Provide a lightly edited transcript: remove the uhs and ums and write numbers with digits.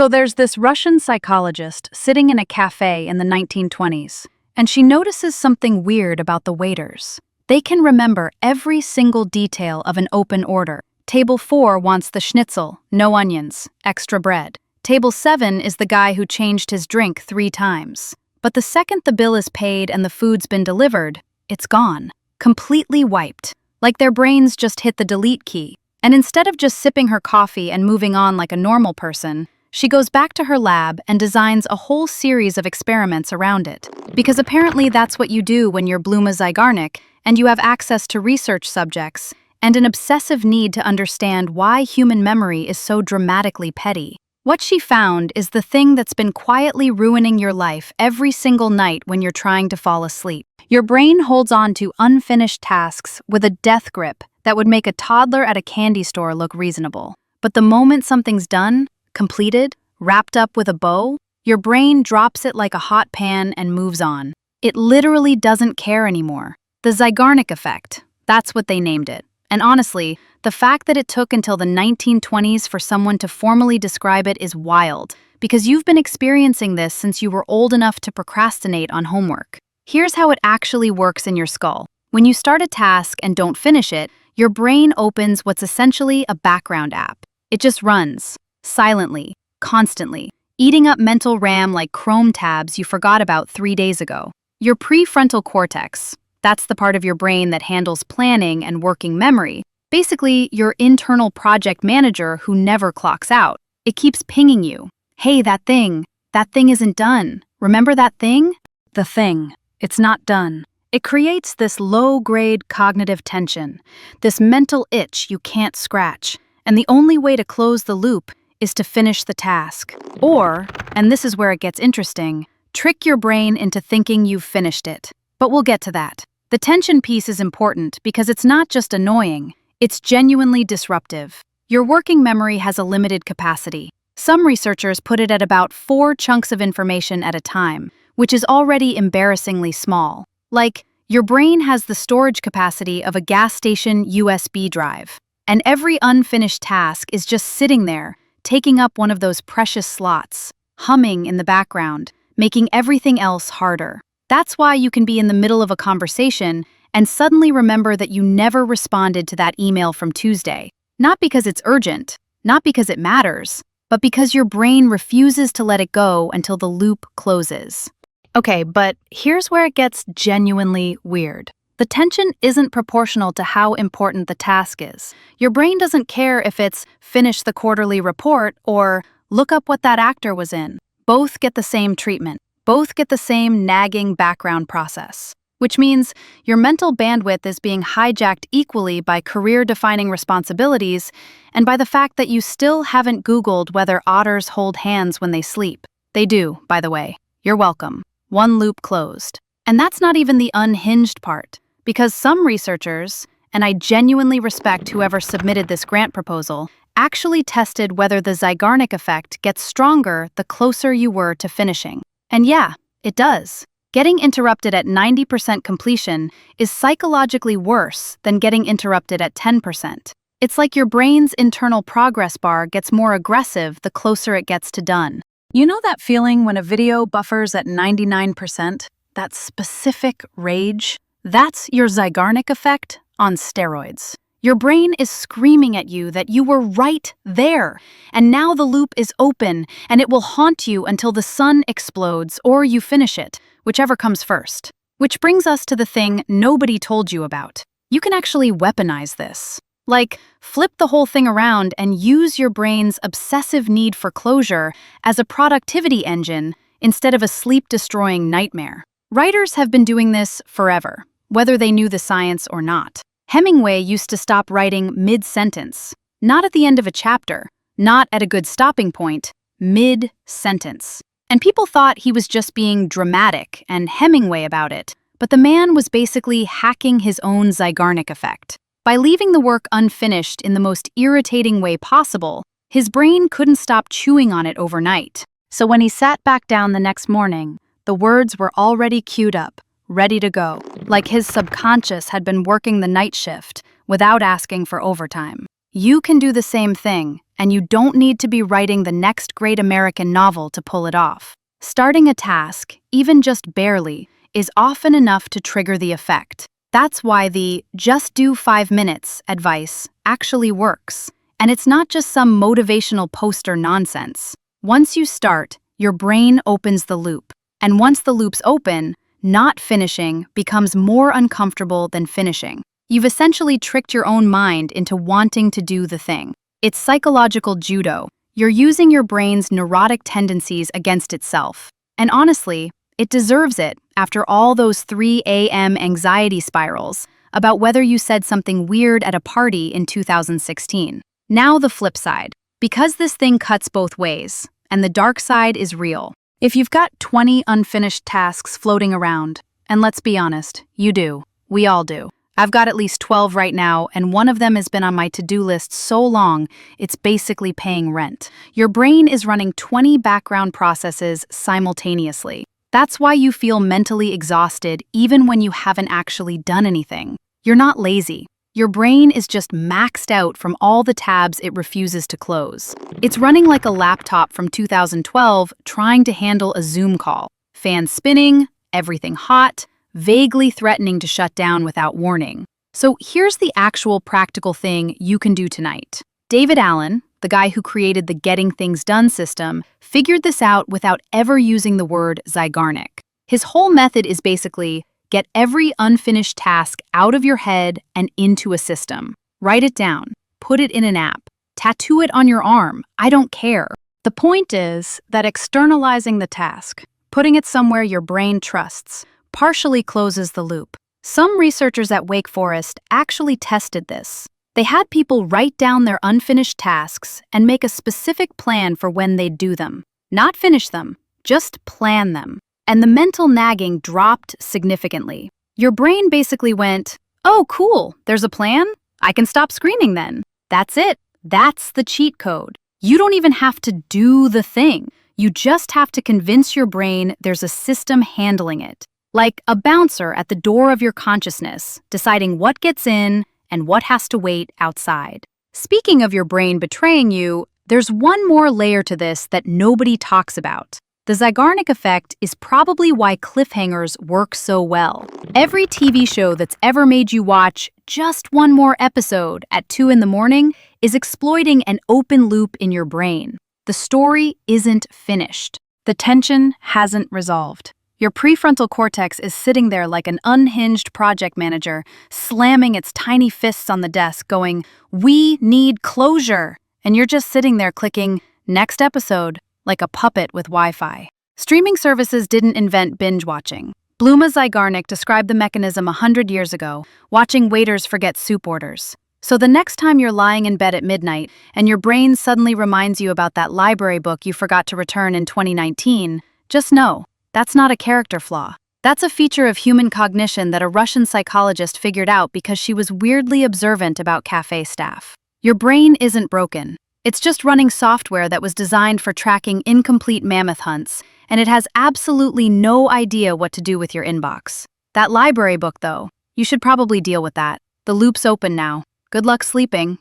So there's this Russian psychologist sitting in a cafe in the 1920s, and she notices something weird about the waiters. They can remember every single detail of an open order. Table 4 wants the schnitzel, no onions, extra bread. Table 7 is the guy who changed his drink 3 times. But the second the bill is paid and the food's been delivered, it's gone. Completely wiped. Like their brains just hit the delete key. And instead of just sipping her coffee and moving on like a normal person, she goes back to her lab and designs a whole series of experiments around it. Because apparently that's what you do when you're Bluma Zeigarnik and you have access to research subjects and an obsessive need to understand why human memory is so dramatically petty. What she found is the thing that's been quietly ruining your life every single night when you're trying to fall asleep. Your brain holds on to unfinished tasks with a death grip that would make a toddler at a candy store look reasonable. But the moment something's done, completed, wrapped up with a bow, your brain drops it like a hot pan and moves on. It literally doesn't care anymore. The Zeigarnik Effect, that's what they named it. And honestly, the fact that it took until the 1920s for someone to formally describe it is wild, because you've been experiencing this since you were old enough to procrastinate on homework. Here's how it actually works in your skull. When you start a task and don't finish it, your brain opens what's essentially a background app. It just runs. Silently, constantly, eating up mental RAM like Chrome tabs you forgot about 3 days ago. Your prefrontal cortex, that's the part of your brain that handles planning and working memory, basically your internal project manager who never clocks out. It keeps pinging you. Hey, that thing isn't done. Remember that thing? The thing. It's not done. It creates this low-grade cognitive tension, this mental itch you can't scratch, and the only way to close the loop is to finish the task. Or, and this is where it gets interesting, trick your brain into thinking you've finished it. But we'll get to that. The tension piece is important because it's not just annoying, it's genuinely disruptive. Your working memory has a limited capacity. Some researchers put it at about 4 chunks of information at a time, which is already embarrassingly small. Like, your brain has the storage capacity of a gas station USB drive. And every unfinished task is just sitting there, taking up one of those precious slots, humming in the background, making everything else harder. That's why you can be in the middle of a conversation and suddenly remember that you never responded to that email from Tuesday. Not because it's urgent, not because it matters, but because your brain refuses to let it go until the loop closes. Okay, but here's where it gets genuinely weird. The tension isn't proportional to how important the task is. Your brain doesn't care if it's finish the quarterly report or look up what that actor was in. Both get the same treatment. Both get the same nagging background process. Which means your mental bandwidth is being hijacked equally by career-defining responsibilities and by the fact that you still haven't Googled whether otters hold hands when they sleep. They do, by the way. You're welcome. One loop closed. And that's not even the unhinged part. Because some researchers, and I genuinely respect whoever submitted this grant proposal, actually tested whether the Zeigarnik effect gets stronger the closer you were to finishing. And yeah, it does. Getting interrupted at 90% completion is psychologically worse than getting interrupted at 10%. It's like your brain's internal progress bar gets more aggressive the closer it gets to done. You know that feeling when a video buffers at 99%? That specific rage? That's your Zeigarnik effect on steroids. Your brain is screaming at you that you were right there, and now the loop is open, and it will haunt you until the sun explodes or you finish it, whichever comes first. Which brings us to the thing nobody told you about. You can actually weaponize this. Like, flip the whole thing around and use your brain's obsessive need for closure as a productivity engine instead of a sleep-destroying nightmare. Writers have been doing this forever, whether they knew the science or not. Hemingway used to stop writing mid-sentence, not at the end of a chapter, not at a good stopping point, mid-sentence. And people thought he was just being dramatic and Hemingway about it, but the man was basically hacking his own Zeigarnik effect. By leaving the work unfinished in the most irritating way possible, his brain couldn't stop chewing on it overnight. So when he sat back down the next morning, the words were already queued up, ready to go, like his subconscious had been working the night shift without asking for overtime. You can do the same thing, and you don't need to be writing the next great American novel to pull it off. Starting a task, even just barely, is often enough to trigger the effect. That's why the "just do 5 minutes" advice actually works. And it's not just some motivational poster nonsense. Once you start, your brain opens the loop. And once the loop's open, not finishing becomes more uncomfortable than finishing. You've essentially tricked your own mind into wanting to do the thing. It's psychological judo. You're using your brain's neurotic tendencies against itself. And honestly, it deserves it after all those 3 a.m. anxiety spirals about whether you said something weird at a party in 2016. Now the flip side. Because this thing cuts both ways, and the dark side is real. If you've got 20 unfinished tasks floating around, and let's be honest, you do. We all do. I've got at least 12 right now, and one of them has been on my to-do list so long, it's basically paying rent. Your brain is running 20 background processes simultaneously. That's why you feel mentally exhausted even when you haven't actually done anything. You're not lazy. Your brain is just maxed out from all the tabs it refuses to close. It's running like a laptop from 2012 trying to handle a Zoom call. Fans spinning, everything hot, vaguely threatening to shut down without warning. So here's the actual practical thing you can do tonight. David Allen, the guy who created the Getting Things Done system, figured this out without ever using the word Zeigarnik. His whole method is basically get every unfinished task out of your head and into a system. Write it down, put it in an app, tattoo it on your arm, I don't care. The point is that externalizing the task, putting it somewhere your brain trusts, partially closes the loop. Some researchers at Wake Forest actually tested this. They had people write down their unfinished tasks and make a specific plan for when they'd do them. Not finish them, just plan them. And the mental nagging dropped significantly. Your brain basically went, "Oh, cool, there's a plan? I can stop screaming then." That's it. That's the cheat code. You don't even have to do the thing. You just have to convince your brain there's a system handling it. Like a bouncer at the door of your consciousness, deciding what gets in and what has to wait outside. Speaking of your brain betraying you, there's one more layer to this that nobody talks about. The Zeigarnik Effect is probably why cliffhangers work so well. Every TV show that's ever made you watch just one more episode at 2 in the morning is exploiting an open loop in your brain. The story isn't finished. The tension hasn't resolved. Your prefrontal cortex is sitting there like an unhinged project manager, slamming its tiny fists on the desk, going, "We need closure!" And you're just sitting there clicking, "Next episode," like a puppet with Wi-Fi. Streaming services didn't invent binge watching. Bluma Zeigarnik described the mechanism 100 years ago, watching waiters forget soup orders. So the next time you're lying in bed at midnight and your brain suddenly reminds you about that library book you forgot to return in 2019, just know, that's not a character flaw. That's a feature of human cognition that a Russian psychologist figured out because she was weirdly observant about cafe staff. Your brain isn't broken. It's just running software that was designed for tracking incomplete mammoth hunts, and it has absolutely no idea what to do with your inbox. That library book, though, you should probably deal with that. The loop's open now. Good luck sleeping.